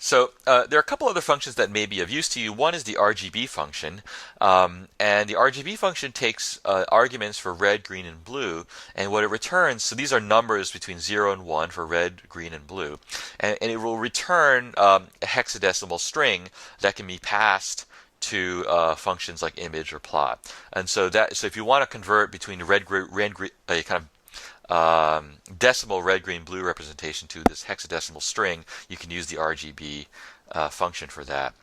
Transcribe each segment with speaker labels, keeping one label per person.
Speaker 1: There are a couple other functions that may be of use to you. One is the RGB function, and the RGB function takes arguments for red, green, and blue, and what it returns, so these are numbers between 0 and 1 for red, green, and blue, and it will return a hexadecimal string that can be passed to functions like image or plot. And so if you want to convert between a kind of decimal red, green, blue representation to this hexadecimal string, you can use the RGB function for that.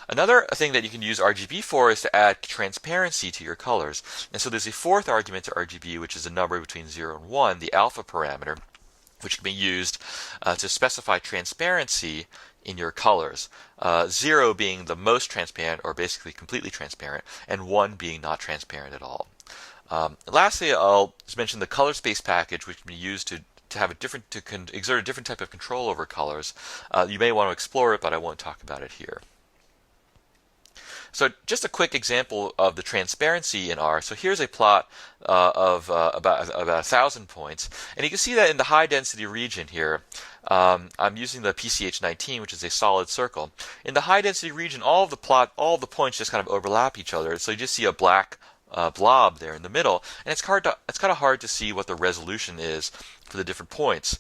Speaker 1: Another thing that you can use RGB for is to add transparency to your colors. And so there's a fourth argument to RGB, which is a number between 0 and 1, the alpha parameter, which can be used to specify transparency in your colors. 0 being the most transparent, or basically completely transparent, and 1 being not transparent at all. Lastly, I'll just mention the color space package, which can be used to exert a different type of control over colors. You may want to explore it, but I won't talk about it here. So just a quick example of the transparency in R. So here's a plot of about 1,000 points, and you can see that in the high density region here, I'm using the PCH19, which is a solid circle. In the high density region, all of the points just kind of overlap each other. So you just see a black blob there in the middle, and it's kind of hard to see what the resolution is for the different points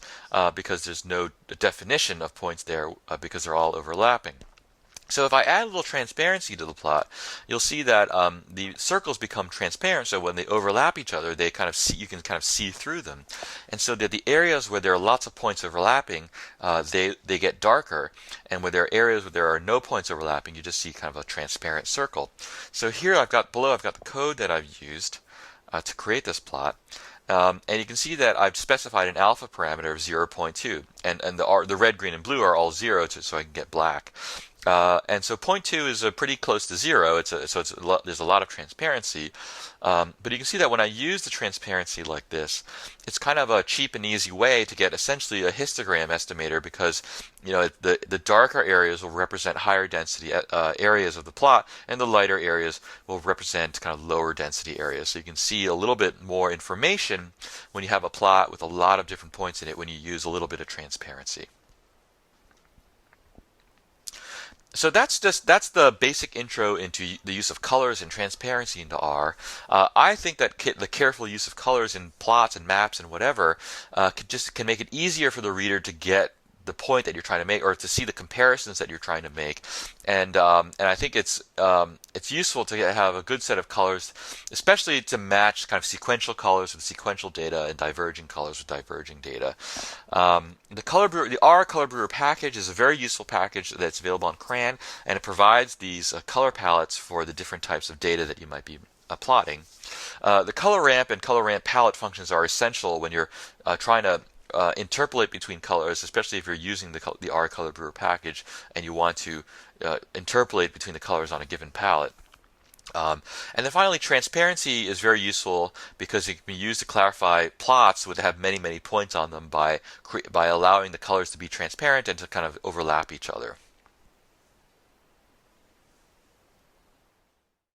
Speaker 1: because there's no definition of points there because they're all overlapping. So if I add a little transparency to the plot, you'll see that the circles become transparent. So when they overlap each other, you can kind of see through them, and so that the areas where there are lots of points overlapping, they get darker, and where there are areas where there are no points overlapping, you just see kind of a transparent circle. So here I've got the code that I've used to create this plot. And you can see that I've specified an alpha parameter of 0.2, and the red, green, and blue are all 0, so I can get black. And so 0.2 is pretty close to 0. There's a lot of transparency, but you can see that when I use the transparency like this, it's kind of a cheap and easy way to get essentially a histogram estimator, because the darker areas will represent higher density areas of the plot, and the lighter areas will represent kind of lower density areas. So you can see a little bit more information when you have a plot with a lot of different points in it when you use a little bit of transparency. So that's the basic intro into the use of colors and transparency into R. I think that the careful use of colors in plots and maps and whatever can make it easier for the reader to get the point that you're trying to make, or to see the comparisons that you're trying to make, and I think it's useful to have a good set of colors, especially to match kind of sequential colors with sequential data and diverging colors with diverging data. The R Color Brewer package is a very useful package that's available on CRAN, and it provides these color palettes for the different types of data that you might be plotting. The color ramp and color ramp palette functions are essential when you're trying to interpolate between colors, especially if you're using the R Color Brewer package and you want to interpolate between the colors on a given palette. And then finally, transparency is very useful because it can be used to clarify plots that have many, many points on them by allowing the colors to be transparent and to kind of overlap each other.